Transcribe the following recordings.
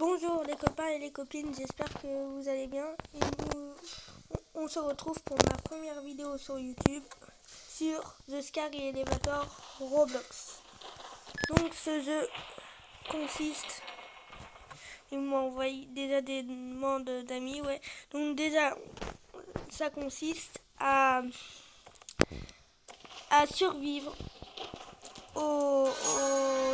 Bonjour les copains et les copines, j'espère que vous allez bien. Et on se retrouve pour ma première vidéo sur YouTube sur The Scary Elevator Roblox. Donc ce jeu consiste, ils m'ont envoyé déjà des demandes d'amis, ouais. Donc déjà ça consiste à survivre aux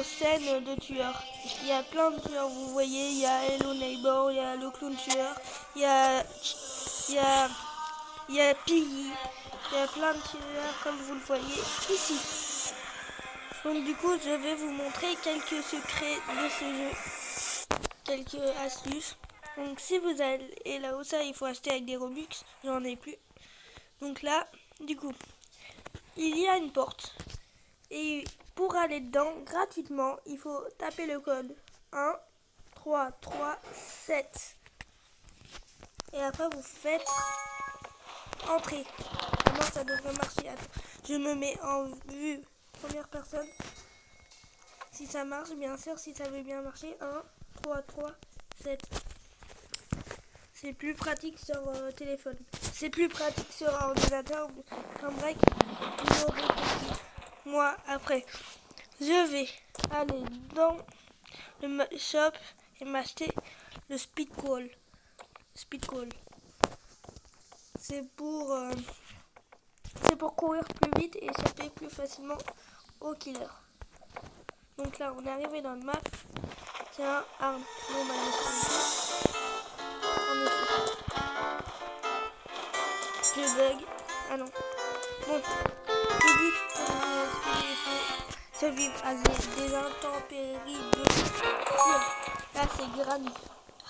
scènes de tueurs. Il y a plein de tueurs, vous voyez, il y a Hello Neighbor, il y a le clown tueur, il y a Piggy, il y a plein de tueurs comme vous le voyez ici. Donc du coup, je vais vous montrer quelques secrets de ce jeu, quelques astuces. Donc si vous allez là où ça, il faut acheter avec des Robux, j'en ai plus. Donc là, du coup, il y a une porte. Et pour aller dedans gratuitement, il faut taper le code 1 3 3 7. Et après vous faites entrer. Comment ça devrait marcher? Attends, je me mets en vue première personne. Si ça marche, bien sûr, si ça veut bien marcher. 1 3 3 7. C'est plus pratique sur téléphone. C'est plus pratique sur ordinateur. En bref, vous l'aurez compris. Moi, après, je vais aller dans le shop et m'acheter le speed call. C'est pour courir plus vite et échapper plus facilement au killer. Donc là, on est arrivé dans le map. Tiens, arme. Bon, bah, en effet. Je bug. Ah non. Bon, le but, il faut survivre à des intempéries de fou. Là, c'est Granny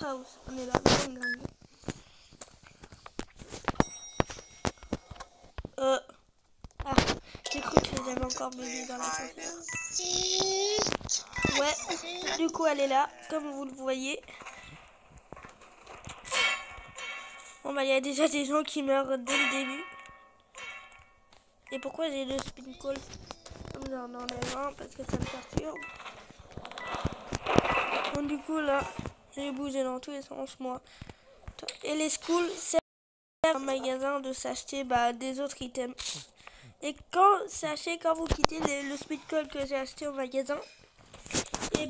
House. On est là, même Granny. Ah, j'ai cru que j'avais encore bébé dans l'ascenseur. Ouais, du coup, elle est là, comme vous le voyez. Bon, bah, il y a déjà des gens qui meurent dès le début. Et pourquoi j'ai le spin call? J'en enlève un parce que ça me perturbe. Donc du coup là, j'ai bougé dans tous les sens moi. Et les schools servent un magasin de s'acheter des autres items. Et sachez quand vous quittez le speed call que j'ai acheté au magasin, et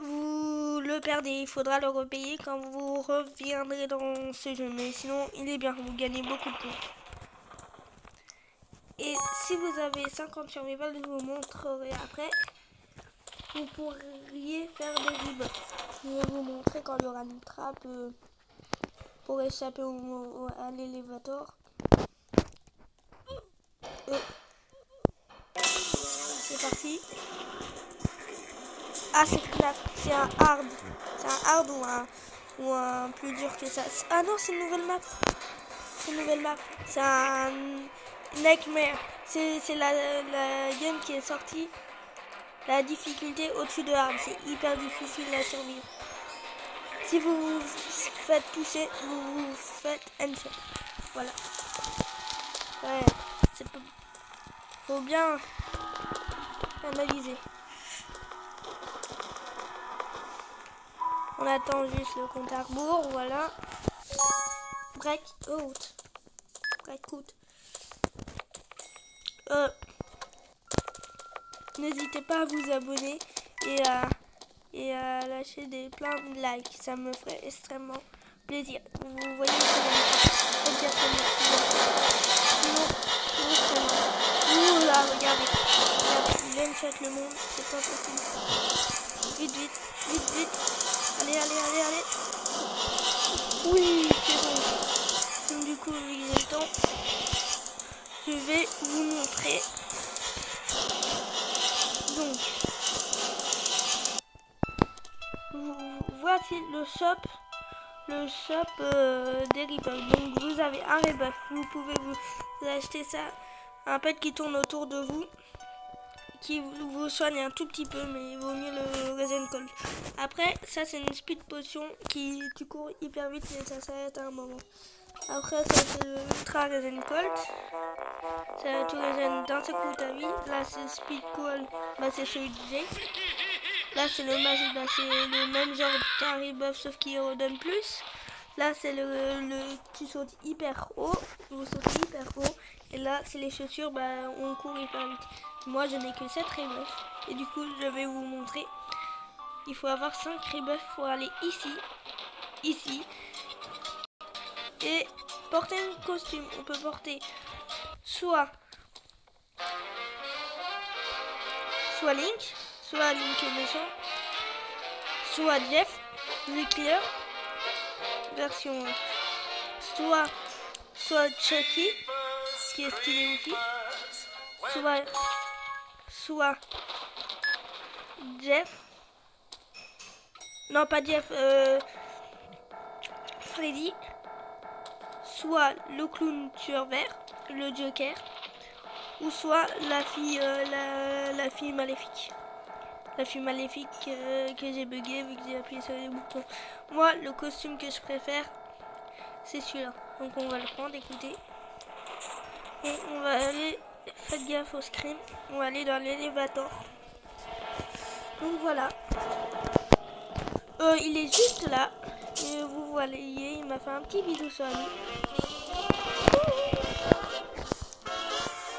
vous le perdez. Il faudra le repayer quand vous reviendrez dans ce jeu. Mais sinon il est bien, vous gagnez beaucoup de points. Et si vous avez 50 survival, je vous montrerai après. Vous pourriez faire des rebuffs. Je vais vous montrer quand il y aura une trappe pour échapper à l'élévateur. C'est parti. Ah, c'est FNAF. C'est un hard. C'est un hard ou un plus dur que ça. Ah non, c'est une nouvelle map. C'est un Nightmare. C'est la game qui est sortie. La difficulté au-dessus de hard. C'est hyper difficile à survivre. Si vous vous faites toucher, vous vous faites headshot. Voilà. Ouais, faut bien analyser. On attend juste le compte à rebours, voilà. Breakout. N'hésitez pas à vous abonner et à lâcher plein de likes. Ça me ferait extrêmement plaisir. Vous voyez, sinon, là, regardez. Il one-shot le monde, c'est pas possible. Vite. Allez. Oui, c'est bon. Donc du coup, il est le temps. Je vais vous montrer. Donc, voici le shop des rebuffs. Donc vous avez un rebuff. Vous pouvez vous acheter ça, un pet qui tourne autour de vous, qui vous soigne un tout petit peu, mais il vaut mieux le Resin Cold. Après, ça c'est une speed potion qui tu cours hyper vite et ça s'arrête à un moment. Après, ça c'est le Ultra Resin Cold. Ça va tout régène d'un seul coup ta vie. Là c'est Speed Cold, c'est celui de Jake. Là, c'est le même genre de carré buff, sauf qu'il redonne plus. Là, c'est le tu sautes hyper haut. Vous sautez hyper haut. Et là, c'est les chaussures, bah, on court hyper vite. Moi, je n'ai que 7 rebuffs. Et du coup, je vais vous montrer. Il faut avoir 5 rebuffs pour aller ici. Ici. Et porter un costume. On peut porter soit Link, soit Link méchant, soit Jeff, le killer, version, soit Chucky, qui est stylé aussi, soit Jeff, non pas Jeff, Freddy, soit le clown tueur vert, le Joker, ou soit la fille maléfique. La fille maléfique que j'ai bugué vu que j'ai appuyé sur les boutons. Moi, le costume que je préfère, c'est celui-là. Donc on va le prendre, écoutez. Et on va aller, faites gaffe au screen, on va aller dans l'élévateur. Donc voilà. Il est juste là. Et vous voyez, il m'a fait un petit bisou sur lui.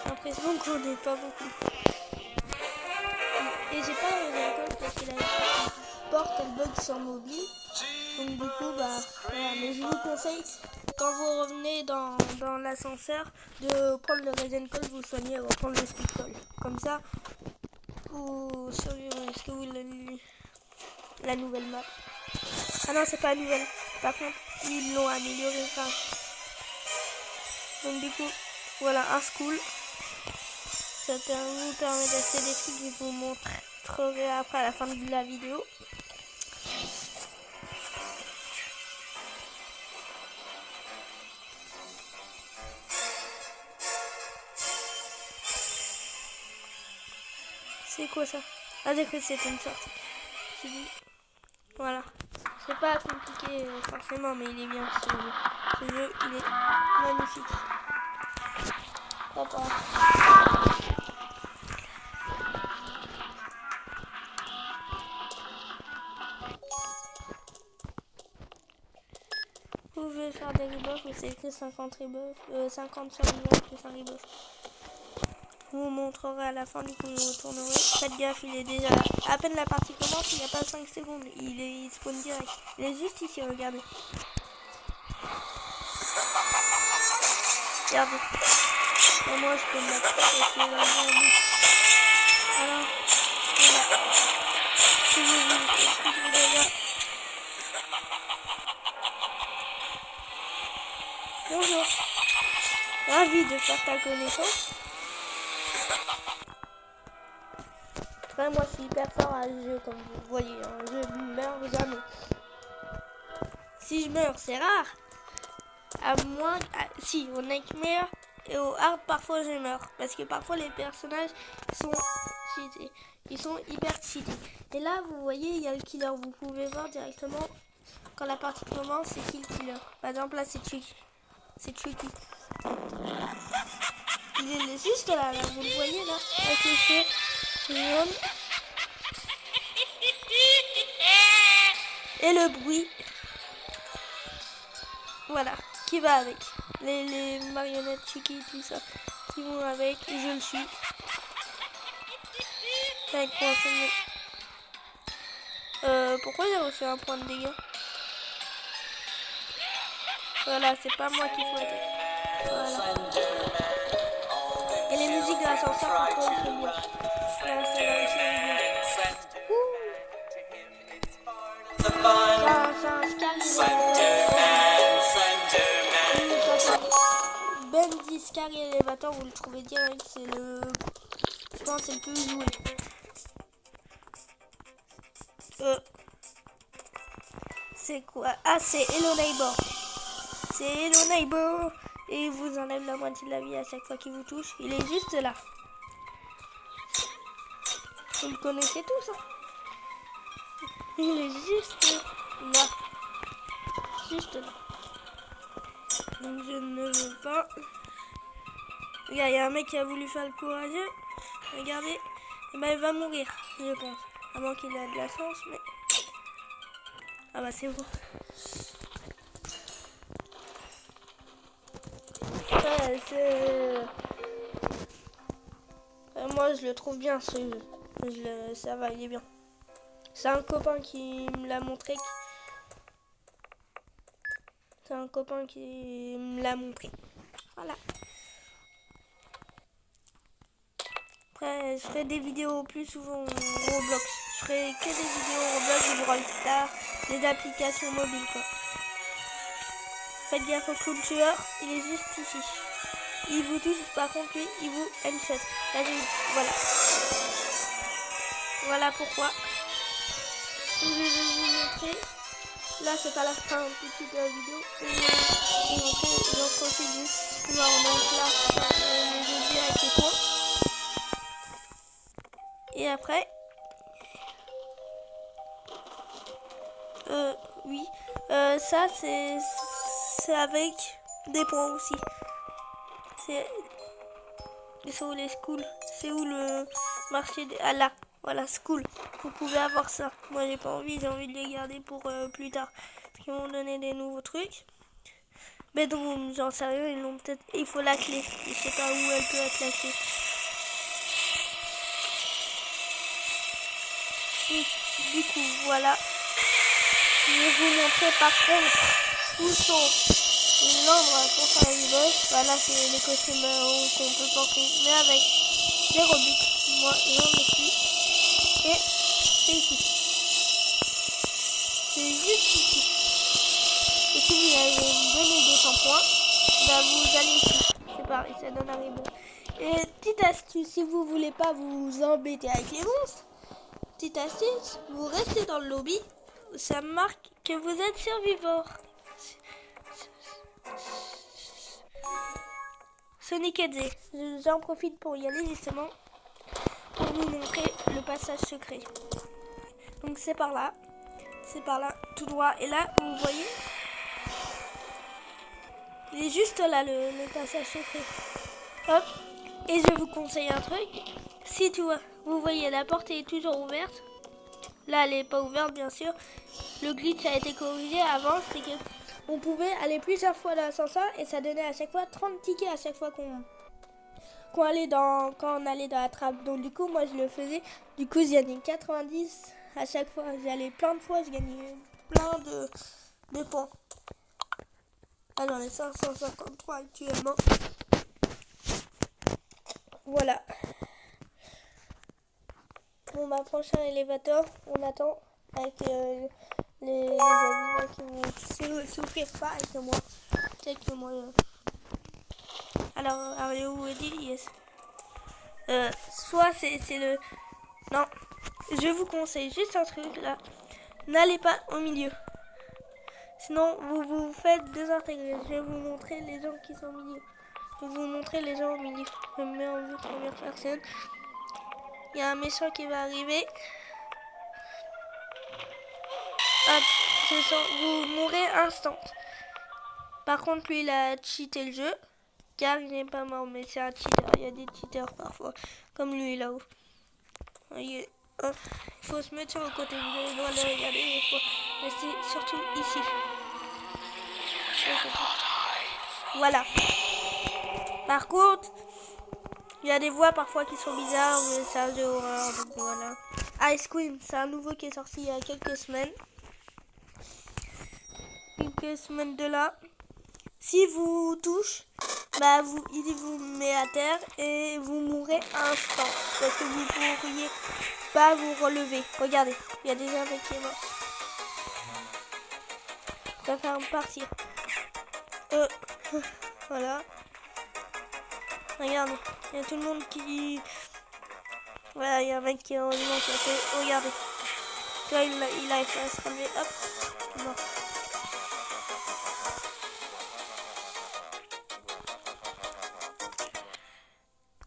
J'ai l'impression qu'on n'est pas beaucoup. Et j'ai pas réussi parce qu'il a une porte, elle bug sur mobile. Donc du coup, bah voilà. Mais je vous conseille, quand vous revenez dans l'ascenseur, de prendre le Resident Call, vous soignez, ou prendre le Speed Call. Comme ça, vous survivrez. Est-ce que vous la nouvelle map? Ah non, c'est pas la nouvelle. Par contre, ils l'ont amélioré. Enfin. Donc du coup, voilà, un school. Ça vous permet d'acheter des trucs que je vous montrerai après à la fin de la vidéo. C'est quoi ça? Ah, j'ai cru que c'était une sorte. Voilà. C'est pas compliqué forcément, mais il est bien ce jeu. Ce jeu, il est magnifique. Papa. Vous pouvez faire des rebuffs, c'est écrit 50 rebuffs, 50 sur rebuffs plus un rebuff. Je vous montrerai à la fin, du coup je retournerai. Faites gaffe, il est déjà là. À peine la partie commence, il n'y a pas 5 secondes, il spawn direct. Il est juste ici, regardez. Regardez. Et moi je peux me battre parce que là, alors, voilà. Bonjour. Ravi de faire ta connaissance. Après, moi je suis hyper fort à ce jeu, comme vous voyez. Hein. Je meurs jamais. Si je meurs, c'est rare. À moins. Si, au Nightmare et au Hard, parfois je meurs. Parce que parfois les personnages sont cheatés. Ils sont hyper cheatés. Et là, vous voyez, il y a le killer. Vous pouvez voir directement quand la partie commence, c'est qui le killer. Par exemple, là, c'est Chucky. C'est Chucky. Il est juste là, vous le voyez là, avec les cheveux jaunes. Et le bruit. Voilà, qui va avec. Les marionnettes Chucky, tout ça, qui vont avec, et je le suis. Pourquoi j'ai reçu un point de dégâts? Voilà, c'est pas moi qu'il faut attaquer. Voilà. Et les musiques de l'ascenseur, parfois, il faut bien. Là, c'est là aussi, c'est un Bendy Scary Elevator, vous le trouvez direct, c'est le... Je pense que c'est le plus joué. C'est quoi? Ah, c'est Hello Neighbor. C'est Hello Neighbor. Et il vous enlève la moitié de la vie à chaque fois qu'il vous touche. Il est juste là. Vous le connaissez tous, hein? Il est juste là. Juste là. Donc je ne veux pas. Regarde, il y a un mec qui a voulu faire le courageux. Regardez. Et ben il va mourir, je pense. À moins qu'il ait de la chance, mais... Ah bah c'est bon. Ouais, moi je le trouve bien ce jeu. Ça va, il est bien. C'est un copain qui me l'a montré. Voilà. Après, je ferai des vidéos plus souvent Roblox. Je ferai que des vidéos Roblox, du Brawl Stars, des applications mobiles, quoi. Faites gaffe au clown tueur, il est juste ici. Il vous touche, par contre, lui, il vous headshot. Là, voilà. Voilà pourquoi. Je vais vous montrer. Là, c'est pas la fin petite de la vidéo. Je vais vous montrer l'autre procédure. On va remettre là les objets avec les points. Et après, oui, ça c'est avec des points aussi. C'est où les schools? C'est où le marché des... Ah là, voilà, school. Vous pouvez avoir ça. Moi j'ai pas envie, j'ai envie de les garder pour plus tard. Parce qu'ils m'ont donné des nouveaux trucs. Bedroom, j'en sais rien, ils l'ont peut-être... Il faut la clé. Je sais pas où elle peut être la clé. Du coup, voilà. Je vais vous montrer par contre où sont les membres pour faire les boss. Voilà, c'est les costumes qu'on peut porter, mais avec des Robux. Moi, j'en ai plus. Et c'est ici. C'est juste ici. Et si vous avez donné 200 points, bah vous allez ici. C'est pareil, ça donne un rainbow. Et petite astuce, si vous voulez pas vous embêter avec les monstres, petite astuce, vous restez dans le lobby, ça marque que vous êtes survivor. Sonic Edge, j'en profite pour y aller justement, pour vous montrer le passage secret. Donc c'est par là, tout droit, et là, vous voyez, il est juste là le passage secret. Hop, et je vous conseille un truc, si vous voyez la porte est toujours ouverte, là elle n'est pas ouverte bien sûr, le glitch a été corrigé. Avant c'est que on pouvait aller plusieurs fois dans l'ascenseur et ça donnait à chaque fois 30 tickets à chaque fois quand on allait dans la trappe. Donc du coup moi je le faisais, du coup j'ai gagné 90 à chaque fois, j'allais plein de fois, je gagnais plein de points. Ah j'en ai 553 actuellement. Voilà. Bon bah prochain élévateur, on attend avec les amis qui vont souffrir pas avec moi. Peut-être que moi... Alors, are you ready? Yes. Soit c'est le... Non, je vous conseille juste un truc là. N'allez pas au milieu. Sinon, vous vous faites désintégrer. Je vais vous montrer les gens qui sont au milieu. Je vais vous montrer les gens au milieu. Je me mets en vue première personne. Il y a un méchant qui va arriver. Hop, vous mourrez instant. Par contre, lui, il a cheaté le jeu. Car il n'est pas mort, mais c'est un cheater. Il y a des cheaters parfois. Comme lui là-haut. Il faut se mettre sur le côté. Vous avez le droit de regarder. Il faut rester surtout ici. Voilà. Par contre, il y a des voix parfois qui sont bizarres. Mais c'est un jeu horreur. Donc voilà. Ice Queen, c'est un nouveau qui est sorti il y a quelques semaines. Quelques semaines de là. Si vous touche, bah il vous met à terre et vous mourrez instant. Parce que vous ne pourriez pas vous relever. Regardez, il y a déjà un mec qui est mort. Ça va faire partir. Voilà. Regardez, il y a tout le monde qui... Voilà, il y a un mec qui est heureusement qui a fait... Regardez. Tu vois, il a fait à se relever. Hop. Mort.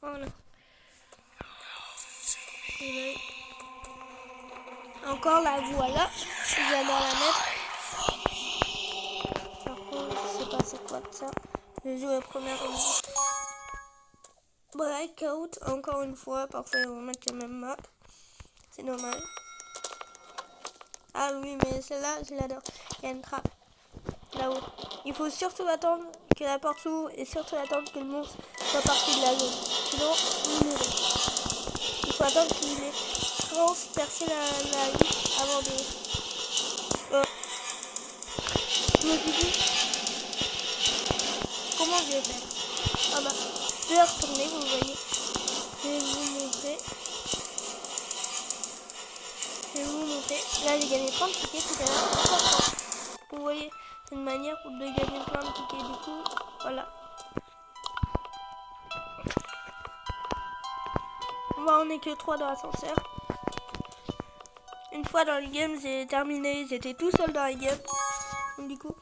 Voilà. Encore la voilà. J'allais la mettre. Par contre, je sais pas c'est quoi de ça. J'ai joué la première fois. Breakout, encore une fois. Parfois, ils vont mettre la même map. C'est normal. Ah oui, mais celle-là, je l'adore. Il y a une trappe là-haut. Il faut surtout attendre que la porte s'ouvre et surtout attendre que le monstre soit parti de la zone. Sinon, vous mourrez. Il faut attendre qu'il ait transpercé la vie avant de... Je me suis dit, comment je vais faire? Ah bah, je vais retourner, vous voyez. Je vais vous montrer. Je vais vous montrer. Là, j'ai gagné 30 tickets tout à l'heure. Vous voyez, c'est une manière de gagner plein de tickets. Du coup, voilà. Moi, on n'est que 3 dans l'ascenseur. Une fois dans le game, j'ai terminé. J'étais tout seul dans le game. Donc, du coup,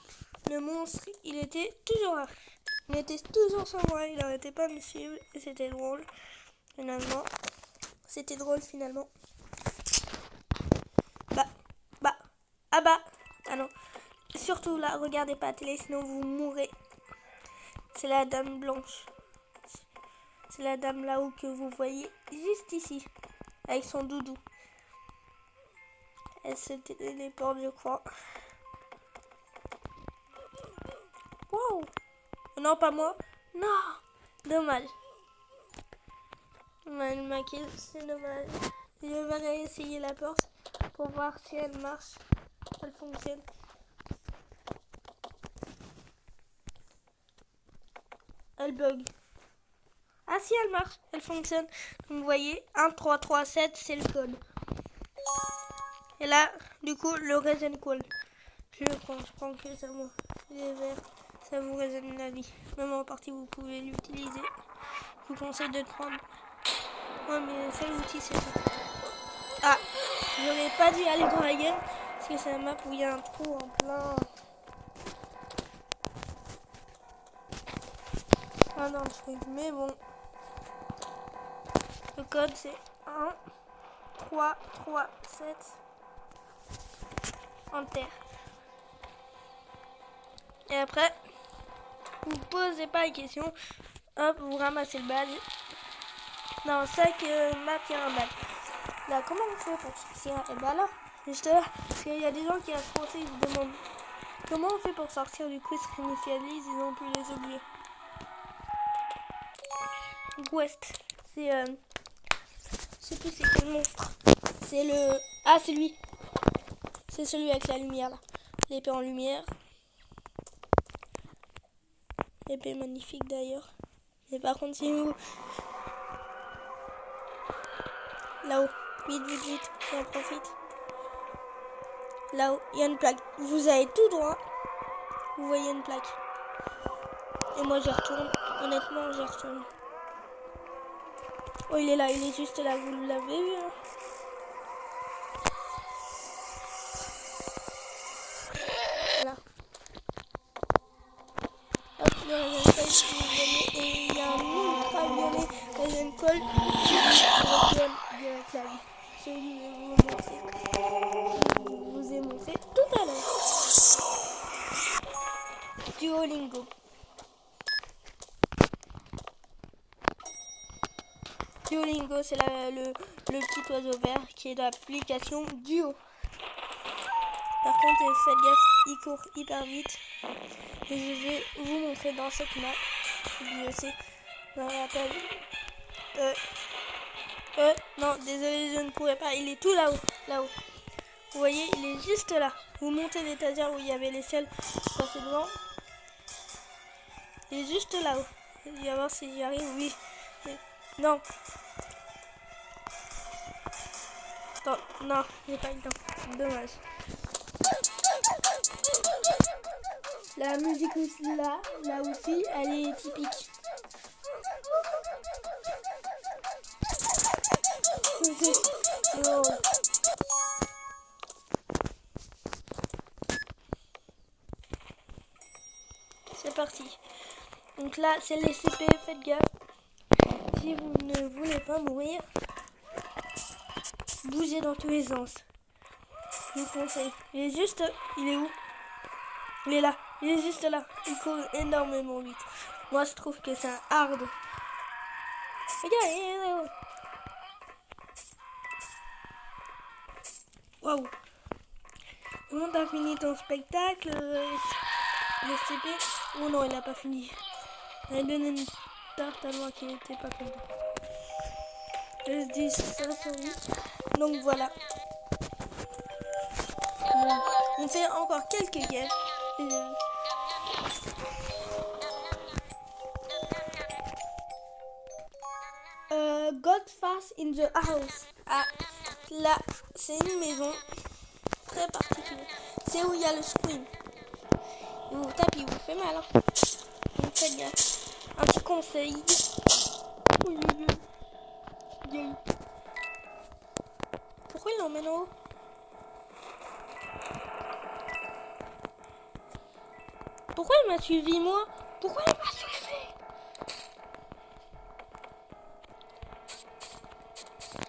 le monstre, il était toujours là. Il était toujours sur moi. Il n'arrêtait pas de me suivre. Et c'était drôle. Finalement. C'était drôle finalement. Ah non. Surtout là, regardez pas la télé, sinon vous mourrez. C'est la dame blanche. C'est la dame là-haut que vous voyez juste ici. Avec son doudou. Elle se téléporte, je crois. Wow. Non, pas moi. Non. Dommage. C'est dommage. Je vais réessayer la porte pour voir si elle marche. Elle fonctionne. Elle bug. Ah si, elle marche. Elle fonctionne. Vous voyez, 1, 3, 3, 7, c'est le code. Et là, du coup, le reset call. Je prends que ça, moi. Les verts, ça vous résonne la vie. Même en partie, vous pouvez l'utiliser. Je vous conseille de le prendre. Ouais, mais c'est l'outil, c'est ça. Ah, j'aurais pas dû aller dans la game. Parce que c'est un map où il y a un trou en plein. Ah non, le truc. Mais bon. Le code, c'est 1, 3, 3, 7. Enter. Et après, vous posez pas les questions. Hop, vous ramassez le badge. Dans chaque map, il y a un badge. Là, comment on fait pour sortir? Et bah là, juste là, parce qu'il y a des gens qui restent français, ils se demandent comment on fait pour sortir. Du coup, ils se réinitialisent, ils ont pu les oublier. West, c'est je sais plus c'est quel monstre. C'est le... Ah, c'est lui. C'est celui avec la lumière là. L'épée en lumière. L'épée magnifique d'ailleurs. Mais par contre, c'est où? Là-haut. Vite, vite, vite. J'en profite. Là-haut, il y a une plaque. Vous allez tout droit. Vous voyez une plaque. Et moi, je retourne. Honnêtement, je retourne. Oh, il est là. Il est juste là. Vous l'avez vu, hein? Voilà. Hop, le Resident violet. Et il y a un ultra-violet Resident Call qui redonne direct la vie. Celui que je vous ai montré tout à l'heure. Duolingo. Duolingo, c'est le petit oiseau vert qui est de l'application Duo. Par contre, faites gaffe, il court hyper vite. Et je vais vous montrer dans cette map. Je sais, je me rappelle. Non, désolé, je ne pourrais pas. Il est tout là-haut. Là-haut. Vous voyez, il est juste là. Vous montez l'étagère où il y avait les selles passées devant. Il est juste là-haut. Je vais voir si j'y arrive. Oui. Non. Attends, non, j'ai pas le temps. Dommage. La musique aussi là aussi, elle est typique. Oh. C'est parti. Donc là, c'est les CP, faites gaffe. Si vous ne voulez pas mourir, bougez dans tous les sens. Je vous conseille. Il est juste... Il est où? Il est là. Il est juste là. Il court énormément vite. Moi, je trouve que c'est un hard. Regarde, il est là. Waouh. Comment t'as fini ton spectacle, SCP? Oh non, il a pas fini. Il a donné une tarte à moi qui n'était pas content. Je dis ça, oui. Donc voilà. Bon, on fait encore quelques games. Godfast in the house. Ah, là, c'est une maison très particulière. C'est où il y a le screen. Il vous tape, il vous fait mal. Hein. Donc faites gaffe. Un petit conseil. Pourquoi il l'emmène en haut? Pourquoi il m'a suivi moi? Pourquoi il m'a suivi?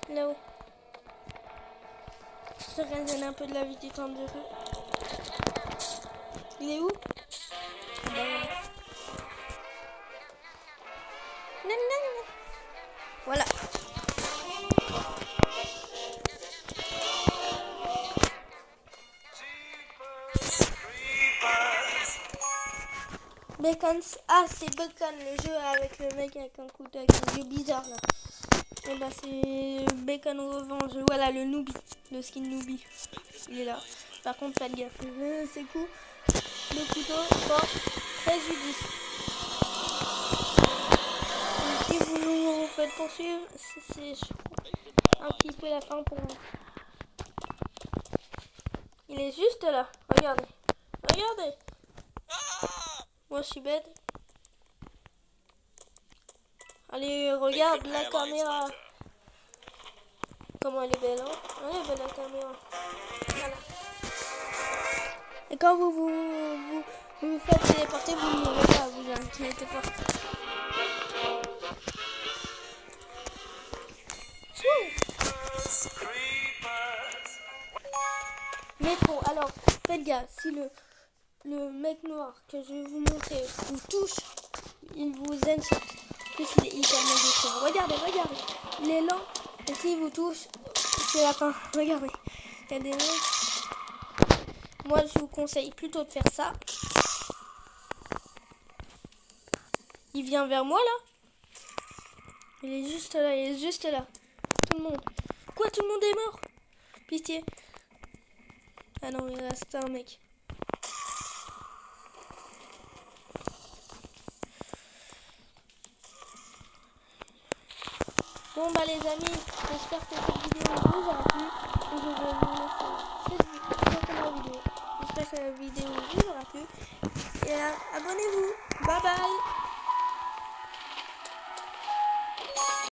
Là-haut. Je regarde un peu de la vie du temps de jeu. Il est où? Voilà. Bacon. Ah, c'est Bacon, le jeu avec le mec avec un couteau avec un yeux bizarre là. Et bah c'est Bacon Revanche. Voilà le Noobi, le skin Noobi. Il est là. Par contre, pas de gaffe. C'est cool. Le couteau, fort, préjudice. Si vous vous faites poursuivre, c'est un petit peu la fin pour vous. Il est juste là. Regardez. Regardez. Moi, je suis bête. Allez, regarde la caméra. Comment elle est belle, hein? Elle est belle la caméra. Voilà. Et quand vous faites téléporter, vous ne mourrez pas, vous inquiétez pas. Métro, alors faites gaffe, si le mec noir que je vais vous montrer vous touche, il vous enchante. Plus il est hyper mauvais. Regardez, regardez, il est lent, et s'il vous touche, c'est la fin. Regardez, il y a des mecs. Moi je vous conseille plutôt de faire ça. Il vient vers moi là. Il est juste là, il est juste là. Tout le monde. Quoi, tout le monde est mort? Pitié. Ah non, il reste un mec. Bon bah les amis, j'espère que cette vidéo vous aura plu. Et je vais vous laisser cette vidéo. J'espère que la vidéo vous aura plu. Et abonnez-vous. Bye bye.